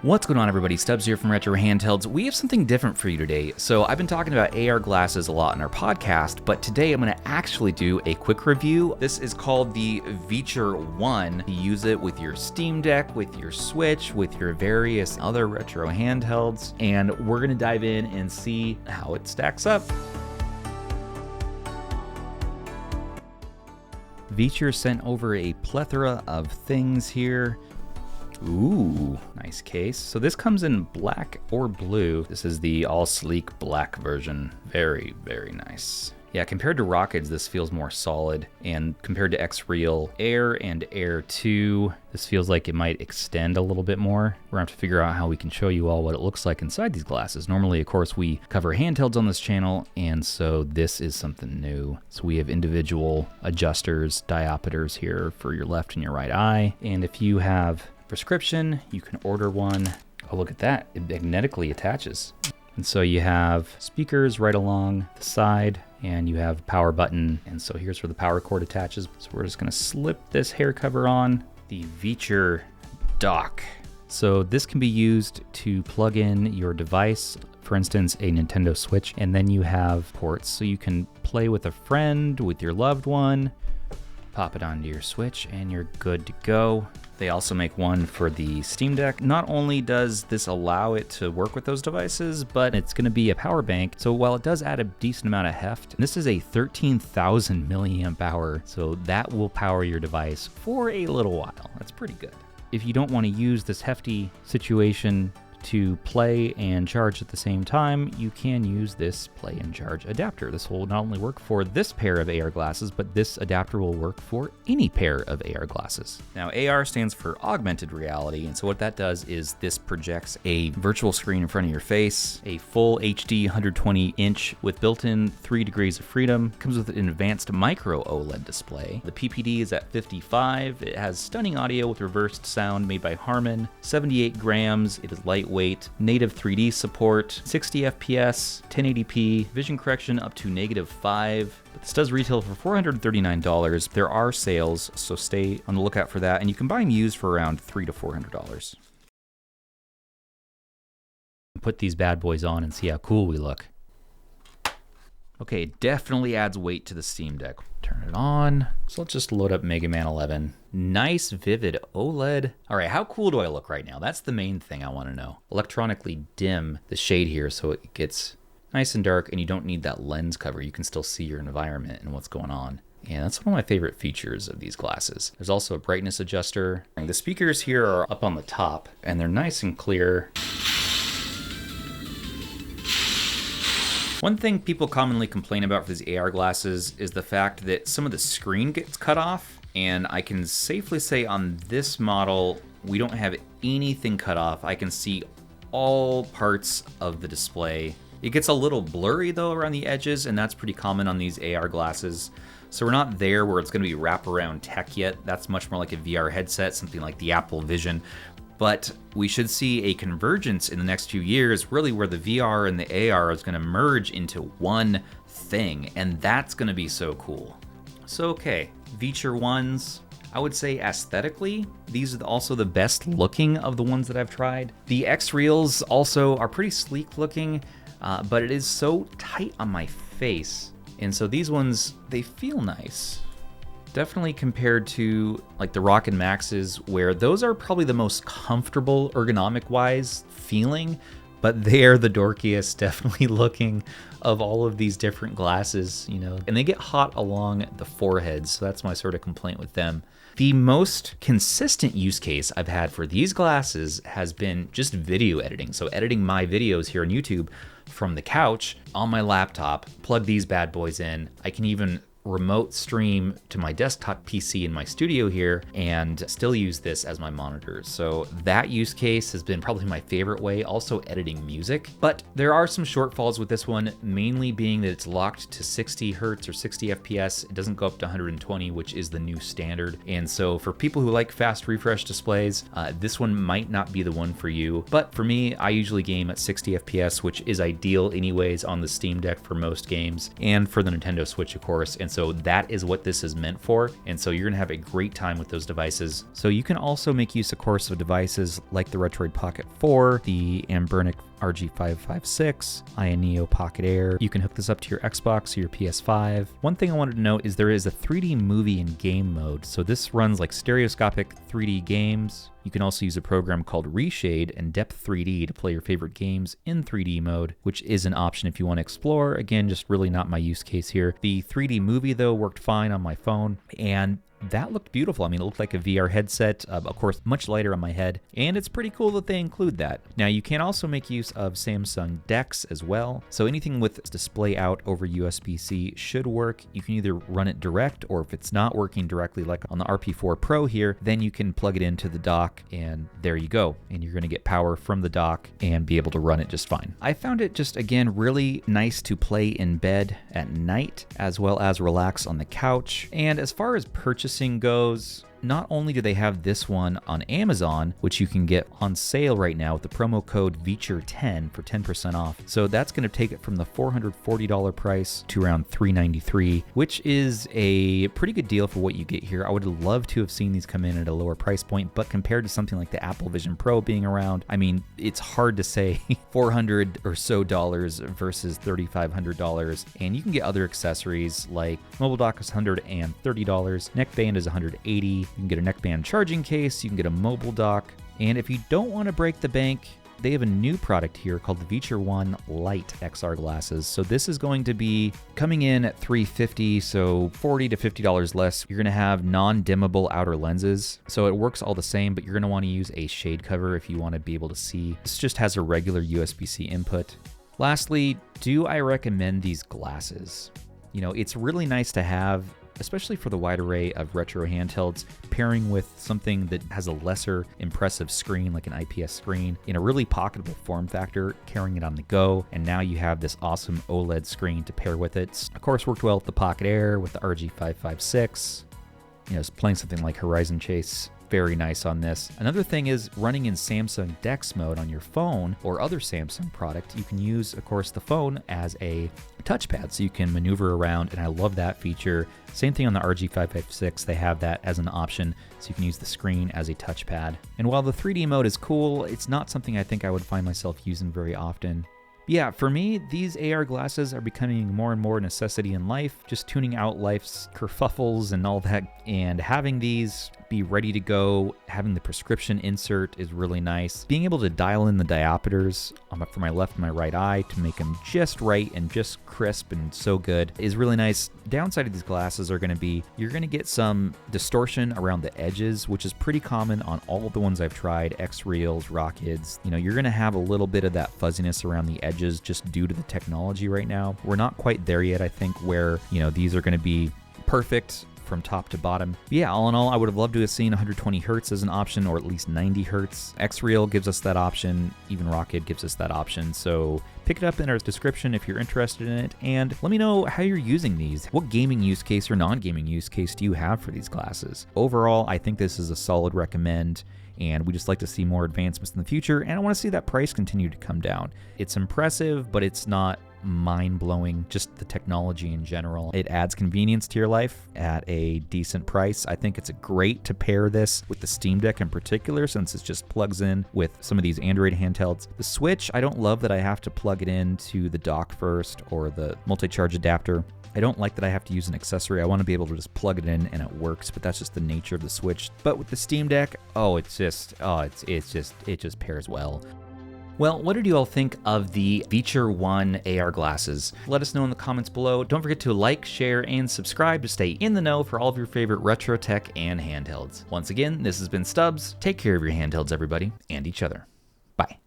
What's going on, everybody? Stubbs here from Retro Handhelds. We have something different for you today. So I've been talking about AR glasses a lot in our podcast, but today I'm going to actually do a quick review. This is called the Viture One. You use it with your Steam Deck, with your Switch, with your various other retro handhelds, and we're going to dive in and see how it stacks up. Viture sent over a plethora of things here. Ooh, nice case. So this comes in black or blue. This is the all sleek black version. Very, very nice. Yeah, compared to Rokkid's, this feels more solid. And compared to Xreal Air and Air 2, this feels like it might extend a little bit more. We're gonna have to figure out how we can show you all what it looks like inside these glasses. Normally, of course, we cover handhelds on this channel, and so this is something new. So we have individual adjusters, diopters here for your left and your right eye. And if you have prescription, you can order one. Oh, look at that, it magnetically attaches. And so you have speakers right along the side, and you have a power button, and so here's where the power cord attaches. So we're just gonna slip this hair cover on, the Viture Dock. So this can be used to plug in your device, for instance, a Nintendo Switch, and then you have ports so you can play with a friend, with your loved one, pop it onto your Switch, and you're good to go. They also make one for the Steam Deck. Not only does this allow it to work with those devices, but it's gonna be a power bank. So while it does add a decent amount of heft, this is a 13,000 milliamp hour. So that will power your device for a little while. That's pretty good. If you don't wanna use this hefty situation to play and charge at the same time, you can use this play and charge adapter. This will not only work for this pair of AR glasses, but this adapter will work for any pair of AR glasses. Now, AR stands for augmented reality, and so what that does is this projects a virtual screen in front of your face, a full HD 120-inch with built-in 3 degrees of freedom. Comes with an advanced micro OLED display. The PPD is at 55. It has stunning audio with reversed sound made by Harman. 78 grams. It is lightweight. Native 3D support, 60 FPS, 1080p, vision correction up to -5. But this does retail for $439. There are sales, so stay on the lookout for that, and you can buy them used for around $300 to $400. Put these bad boys on and see how cool we look. Okay, it definitely adds weight to the Steam Deck. Turn it on. So let's just load up Mega Man 11. Nice vivid OLED. All right, how cool do I look right now? That's the main thing I want to know. Electronically dim the shade here so it gets nice and dark, and you don't need that lens cover. You can still see your environment and what's going on. And that's one of my favorite features of these glasses. There's also a brightness adjuster. And the speakers here are up on the top, and they're nice and clear. One thing people commonly complain about for these AR glasses is the fact that some of the screen gets cut off, and I can safely say on this model, we don't have anything cut off. I can see all parts of the display. It gets a little blurry though around the edges, and that's pretty common on these AR glasses. So we're not there where it's gonna be wraparound tech yet. That's much more like a VR headset, something like the Apple Vision. But we should see a convergence in the next few years, really where the VR and the AR is gonna merge into one thing, and that's gonna be so cool. So okay, Viture Ones, I would say aesthetically, these are also the best looking of the ones that I've tried. The Xreals also are pretty sleek looking, but it is so tight on my face. And so these ones, they feel nice. Definitely compared to like the Rokkid Maxes, where those are probably the most comfortable ergonomic-wise feeling, but they're the dorkiest definitely looking of all of these different glasses, you know, and they get hot along the forehead, so that's my sort of complaint with them. The most consistent use case I've had for these glasses has been just video editing. So editing my videos here on YouTube from the couch on my laptop, plug these bad boys in. I can even remote stream to my desktop PC in my studio here and still use this as my monitor. So that use case has been probably my favorite way, also editing music. But there are some shortfalls with this one, mainly being that it's locked to 60 Hertz or 60 FPS. It doesn't go up to 120, which is the new standard. And so for people who like fast refresh displays, this one might not be the one for you. But for me, I usually game at 60 FPS, which is ideal anyways on the Steam Deck for most games, and for the Nintendo Switch, of course. And And so that is what this is meant for. And so you're gonna have a great time with those devices. So you can also make use, of course, of devices like the Retroid Pocket 4, the Anbernic RG556, AYANEO Pocket Air. You can hook this up to your Xbox or your PS5. One thing I wanted to note is there is a 3D movie and game mode. So this runs like stereoscopic 3D games. You can also use a program called Reshade and Depth 3D to play your favorite games in 3D mode, which is an option if you want to explore. Again, just really not my use case here. The 3D movie, though, worked fine on my phone, and that looked beautiful. I mean, it looked like a VR headset, of course, much lighter on my head, and it's pretty cool that they include that. Now, you can also make use of Samsung DeX as well. So anything with display out over USB-C should work. You can either run it direct, or if it's not working directly, like on the RP4 Pro here, then you can plug it into the dock, and there you go. And you're gonna get power from the dock and be able to run it just fine. I found it just, again, really nice to play in bed at night, as well as relax on the couch. And as far as purchasing goes, not only do they have this one on Amazon, which you can get on sale right now with the promo code Viture10 for 10% off. So that's going to take it from the $440 price to around $393, which is a pretty good deal for what you get here. I would love to have seen these come in at a lower price point, but compared to something like the Apple Vision Pro being around, I mean, it's hard to say $400 or so versus $3,500. And you can get other accessories like mobile dock is $130, neckband is $180. You can get a neckband charging case, you can get a mobile dock, and if you don't want to break the bank, they have a new product here called the Viture One Lite XR glasses. So this is going to be coming in at $350, so $40 to $50 less. You're gonna have non-dimmable outer lenses, so it works all the same, but you're gonna wanna use a shade cover if you wanna be able to see. This just has a regular USB-C input. Lastly, do I recommend these glasses? You know, it's really nice to have, especially for the wide array of retro handhelds, pairing with something that has a lesser impressive screen like an IPS screen in a really pocketable form factor, carrying it on the go, and now you have this awesome OLED screen to pair with it. Of course, worked well with the Pocket Air, with the RG556. You know, playing something like Horizon Chase, very nice on this. Another thing is running in Samsung DeX mode on your phone or other Samsung product. You can use, of course, the phone as a touchpad, so you can maneuver around, and I love that feature. Same thing on the RG556, they have that as an option, so you can use the screen as a touchpad. And while the 3D mode is cool, it's not something I think I would find myself using very often. Yeah, for me, these AR glasses are becoming more and more a necessity in life, just tuning out life's kerfuffles and all that, and having these be ready to go, having the prescription insert is really nice. Being able to dial in the diopters for my left and my right eye to make them just right and just crisp and so good is really nice. Downside of these glasses are going to be, you're going to get some distortion around the edges, which is pretty common on all of the ones I've tried, Xreals, Rokkids. You know, you're going to have a little bit of that fuzziness around the edges just due to the technology right now. We're not quite there yet, I think, where, you know, these are going to be perfect from top to bottom. But yeah, all in all, I would have loved to have seen 120 hertz as an option, or at least 90 hertz. Xreal gives us that option, even Rokkid gives us that option, so pick it up in our description if you're interested in it, and let me know how you're using these. What gaming use case or non-gaming use case do you have for these glasses? Overall, I think this is a solid recommend, and we just like to see more advancements in the future, and I want to see that price continue to come down. It's impressive, but it's not mind-blowing, just the technology in general. It adds convenience to your life at a decent price. I think it's great to pair this with the Steam Deck in particular, since it just plugs in with some of these Android handhelds. The Switch, I don't love that I have to plug it into the dock first or the multi-charge adapter. I don't like that I have to use an accessory. I want to be able to just plug it in and it works, but that's just the nature of the Switch. But with the Steam Deck, it just pairs well. Well, what did you all think of the Viture One AR glasses? Let us know in the comments below. Don't forget to like, share, and subscribe to stay in the know for all of your favorite retro tech and handhelds. Once again, this has been Stubbs. Take care of your handhelds, everybody, and each other. Bye.